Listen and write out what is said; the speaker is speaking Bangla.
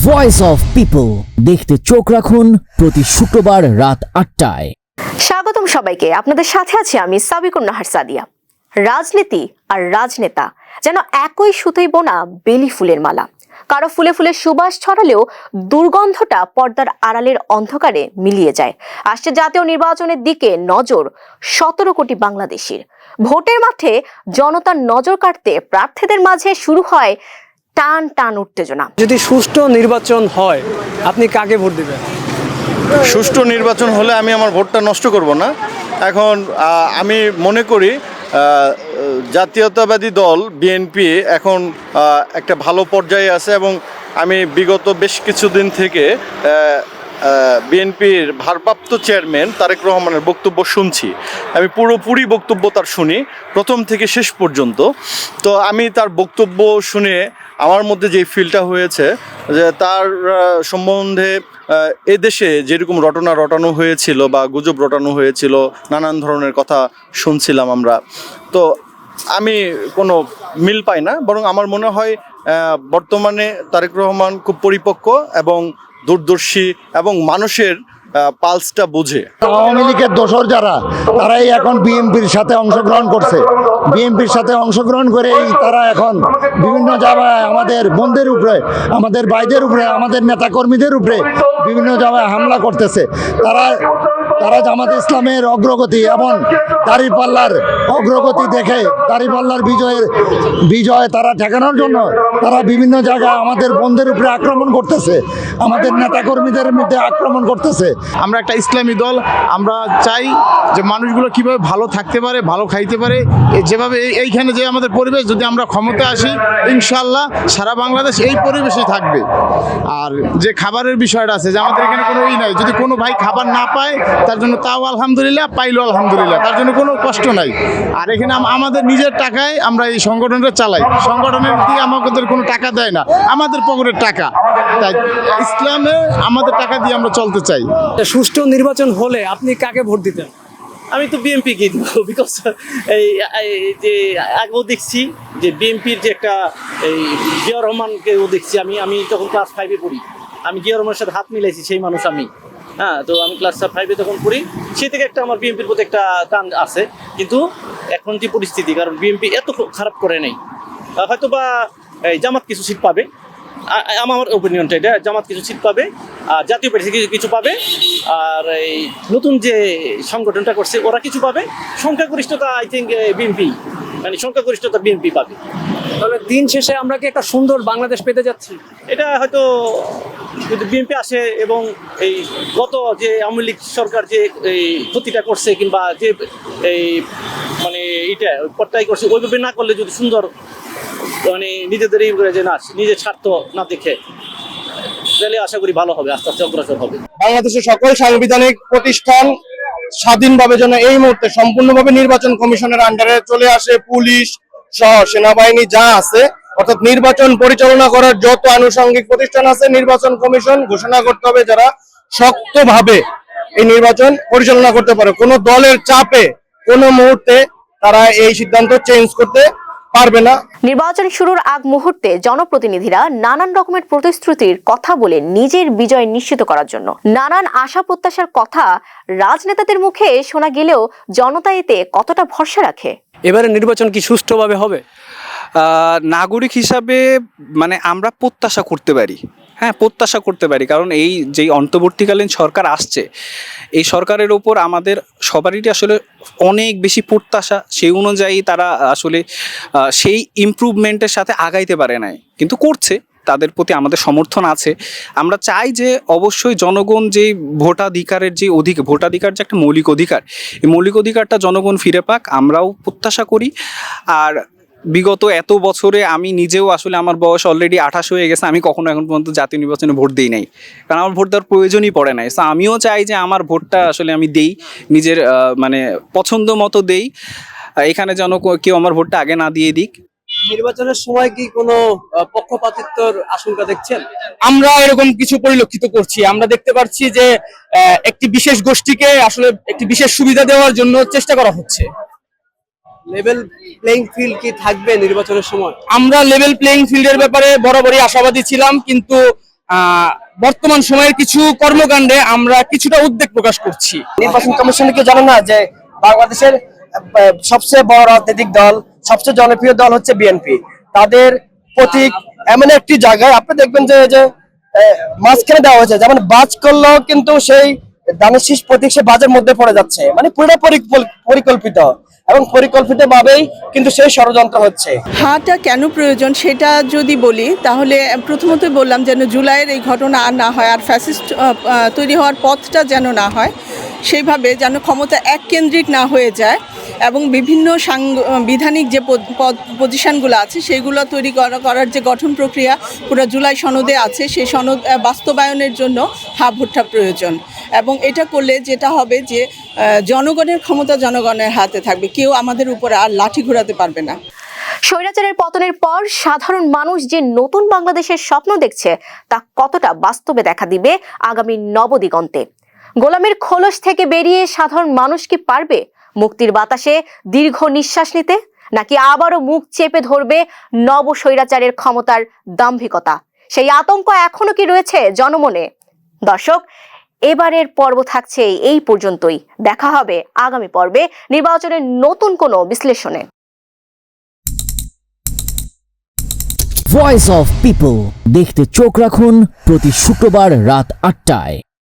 ভয়েস অফ পিপল দেখতে চোখ রাখুন প্রতি শুক্রবার রাত 8টায়। স্বাগতম সবাইকে, আপনাদের সাথে আছি আমি সাবিকুন নাহার সাদিয়া। রাজনীতি আর রাজনেতা যেন একই সুতোয় বোনা বেলি ফুলের মালা। কারো ফুলে ফুলে সুবাস ছড়ালেও দুর্গন্ধটা পর্দার আড়ালের অন্ধকারে মিলিয়ে যায়। আসছে জাতীয় নির্বাচনের দিকে নজর 17 কোটি বাংলাদেশির। ভোটের মাঠে জনতার নজর কাটতে প্রার্থীদের মাঝে শুরু হয় টান টান উত্তেজনা। যদি সুষ্ঠু নির্বাচন হয় আপনি কাকে ভোট দিবেন? সুষ্ঠু নির্বাচন হলে আমি আমার ভোটটা নষ্ট করব না। এখন আমি মনে করি জাতীয়তাবাদী দল বিএনপি এখন একটা ভালো পর্যায়ে আছে এবং আমি বিগত বেশ কিছুদিন থেকে বিএনপির ভারপ্রাপ্ত চেয়ারম্যান তারেক রহমানের বক্তব্য শুনছি। আমি পুরোপুরি বক্তব্য তার শুনি প্রথম থেকে শেষ পর্যন্ত। তো আমি তার বক্তব্য শুনে আমার মধ্যে যে ফিলটা হয়েছে যে তার সম্বন্ধে এদেশে যেরকম রটনা রটানো হয়েছিল বা গুজব রটানো হয়েছিল, নানান ধরনের কথা শুনছিলাম আমরা, তো আমি কোনো মিল পাই না। বরং আমার মনে হয় বর্তমানে তারেক রহমান খুব পরিপক্ক এবং দূরদর্শী এবং মানুষের পালসটা বুঝে। আওয়ামী লীগের দোসর যারা, তারাই এখন বিএনপির সাথে অংশগ্রহণ করছে। বিএনপির সাথে অংশগ্রহণ করেই তারা এখন বিভিন্ন জায়গায় আমাদের বন্ধের উপরে, আমাদের ভাইদের উপরে, আমাদের নেতাকর্মীদের উপরে বিভিন্ন জায়গায় হামলা করতেছে। তারা জামাত ইসলামের অগ্রগতি এবং দাঁড়িপাল্লার অগ্রগতি দেখে দাঁড়িপাল্লার বিজয় তারা ঠেকানোর জন্য তারা বিভিন্ন জায়গায় আমাদের বন্ধের উপরে আক্রমণ করতেছে, আমাদের নেতাকর্মীদের মধ্যে আক্রমণ করতেছে। আমরা একটা ইসলামী দল, আমরা চাই যে মানুষগুলো কিভাবে ভালো থাকতে পারে, ভালো খাইতে পারে। যেভাবে এইখানে যে আমাদের পরিবেশ, যদি আমরা ক্ষমতায় আসি ইনশাল্লাহ সারা বাংলাদেশ এই পরিবেশেই থাকবে। আর যে খাবারের বিষয়টা আছে যে আমাদের এখানে কোনো নাই, যদি কোনো ভাই খাবার না পায় তার জন্য তাও আলহামদুলিল্লাহ, পাইলো আলহামদুলিল্লাহ, তার জন্য কোনো কষ্ট নাই। আর এখানে আমাদের নিজের টাকায় আমরা এই সংগঠনটা চালাই, সংগঠনের দিয়ে আমাদের কোনো টাকা দেয় না, আমাদের পকেটের টাকা। তাই ইসলামে আমাদের টাকা দিয়ে আমরা চলতে চাই। সুষ্ঠু নির্বাচন হলে আপনি কাকে ভোট দিতেন? আমি তো বিএনপিকে দিব, বিকজ এই যে আগেও দেখছি যে বিএনপির যে একটা এই জিয়া রহমানকেও দেখছি। আমি তখন ক্লাস 5-এ পড়ি, আমি জিয়া রহমানের সাথে হাত মিলাইছি, সেই মানুষ আমি। হ্যাঁ, তো আমি ক্লাস 5-এ তখন পড়ি, সেই থেকে একটা আমার বিএনপির প্রতি একটা টান আছে। কিন্তু এখন যে পরিস্থিতি, কারণ বিএনপি এত খারাপ করে নেই, হয়তো বা জামাত কিছু সিট পাবে, আমার ওপিনিয়নটা এটা, জামাত কিছু সিট পাবে, আর জাতীয় পার্টি কিছু পাবে, আর এই নতুন যে সংগঠনটা করছে ওরা কিছু পাবে। সংখ্যাগরিষ্ঠতা আই থিঙ্ক বিএনপি, মানে সংখ্যাগরিষ্ঠতা বিএনপি পাবে। তাহলে দিন শেষে আমরা কি একটা সুন্দর বাংলাদেশ পেতে যাচ্ছি? এটা হয়তো যদি বিএনপি আসে এবং এই গত যে আওয়ামী লীগ সরকার যে এই ক্ষতিটা করছে কিংবা যে এই মানে এটা পর্যায় করছে, ওইভাবে না করলে যদি সুন্দর মানে নিজেদের এই করে যে না, নিজের স্বার্থ না দেখে, তাহলে আশা করি ভালো হবে, আস্তে আস্তে অগ্রসর হবে। বাংলাদেশের সকল সাংবিধানিক প্রতিষ্ঠান স্বাধীনভাবে যেন এই মুহূর্তে সম্পূর্ণভাবে নির্বাচন কমিশনের আন্ডারে চলে আসে। পুলিশ সহ সেনাবাহিনী যা আছে, অর্থাৎ নির্বাচন পরিচালনা করার যত আনুষঙ্গিক প্রতিষ্ঠান আছে, নির্বাচন কমিশন ঘোষণা করতে হবে যারা শক্তভাবে এই নির্বাচন পরিচালনা করতে পারে। কোনো দলের চাপে কোনো মুহূর্তে তারা এই সিদ্ধান্ত চেঞ্জ করতে পারবে না। নির্বাচন শুরুর আগ মুহূর্তে জনপ্রতিনিধিরা নানান রকমের প্রতিশ্রুতির কথা বলে নিজের বিজয় নিশ্চিত করার জন্য নানান আশা প্রত্যাশার কথা রাজনেতাদের মুখে শোনা গেলেও জনতা এতে কতটা ভরসা রাখে? এবারে নির্বাচন কি সুষ্ঠুভাবে হবে? নাগরিক হিসাবে মানে আমরা প্রত্যাশা করতে পারি, হ্যাঁ প্রত্যাশা করতে পারি, কারণ এই যে অন্তর্বর্তীকালীন সরকার আসছে, এই সরকারের ওপর আমাদের সবারই আসলে অনেক বেশি প্রত্যাশা। সেই অনুযায়ী তারা আসলে সেই ইমপ্রুভমেন্টের সাথে আগাইতে পারে নাই, কিন্তু করছে, তাদের প্রতি আমাদের সমর্থন আছে। আমরা চাই যে অবশ্যই জনগণ যে ভোটাধিকারের যে ভোটাধিকার যে একটা মৌলিক অধিকার, এই মৌলিক অধিকারটা জনগণ ফিরে পাক, আমরাও প্রত্যাশা করি। আর বিগত এত বছরে আমি নিজেও আসলে আমার বয়স অলরেডি 28 হয়ে গেছে, আমি কখনো এখন পর্যন্ত জাতীয় নির্বাচনে ভোট দিই নাই, কারণ আমার ভোট দেওয়ার প্রয়োজনই পড়ে নাই। সো আমিও চাই যে আমার ভোটটা আসলে আমি দেই, নিজের মানে পছন্দ মতো দেই, এখানে যেন কেউ আমার ভোটটা আগে না দিয়ে দিক। নির্বাচনের সময় কি কোনো পক্ষপাতিত্বর আশঙ্কা দেখছেন? আমরা এরকম কিছু পরিলক্ষিত করছি। আমরা দেখতে পাচ্ছি যে একটি বিশেষ গোষ্ঠীকে আসলে একটি বিশেষ সুবিধা দেওয়ার জন্য চেষ্টা করা হচ্ছে। লেভেল প্লেইং ফিল্ড কি থাকবে নির্বাচনের সময়? আমরা লেভেল প্লেইং ফিল্ডের ব্যাপারে বরাবরই আশাবাদী ছিলাম, কিন্তু বর্তমান সময়ের কিছু কর্মকাণ্ডে আমরা কিছুটা উদ্বেগ প্রকাশ করছি। নির্বাচন কমিশনকে জানো না যে বাংলাদেশের সবচেয়ে বড় রাজনৈতিক দল, সবচেয়ে জনপ্রিয় দল হচ্ছে বিএনপি। তাদের প্রতীক এমন একটি জায়গায় আপনি দেখবেন যে মাঝখানে দেওয়া হয়েছে, যেমন বাজ করলেও কিন্তু সেই দানের শীষ প্রতীক সে বাজের মধ্যে পড়ে যাচ্ছে, মানে পুরো পরিকল্পিত এবং পরিকল্পিত ভাবেই কিন্তু সেই ষড়যন্ত্র হচ্ছে। হাটা কেন প্রয়োজন সেটা যদি বলি তাহলে প্রথমত বললাম যেন জুলাইয়ের এই ঘটনা আর না হয়, আর ফ্যাসিস্ট তৈরি হওয়ার পথটা যেন না হয়, সেইভাবে যেন ক্ষমতা এককেন্দ্রিক না হয়ে যায় এবং বিভিন্ন সাংবিধানিক যে পজিশনগুলো আছে সেইগুলো তৈরি করার যে গঠন প্রক্রিয়া পুরো জুলাই সনদে আছে, সেই সনদ বাস্তবায়নের জন্য ভোটটা প্রয়োজন। এবং এটা করলে যেটা হবে যে জনগণের ক্ষমতা জনগণের হাতে থাকবে, কেউ আমাদের উপরে আর লাঠি ঘোরাতে পারবে না। স্বৈরাচারের পতনের পর সাধারণ মানুষ যে নতুন বাংলাদেশের স্বপ্ন দেখছে তা কতটা বাস্তবে দেখা দিবে আগামী নবদিগন্তে। গোলামের খোলস থেকে বেরিয়ে সাধারণ মানুষ কি পারবে মুক্তির বাতাসে দীর্ঘ নিঃশ্বাস নিতে, নাকি আবারও মুখ চেপে ধরবে নব স্বৈরাচারের ক্ষমতার দাম্ভিকতা? সেই আতঙ্ক এখনো কি রয়েছে জনমনে? দর্শক, এবারের পর্ব থাকছে এই পর্যন্তই। দেখা হবে আগামী পর্বে নির্বাচনের নতুন কোনো বিশ্লেষণে। ভয়েস অফ পিপল দেখতে চোখ রাখুন প্রতি শুক্রবার রাত ৮টায়।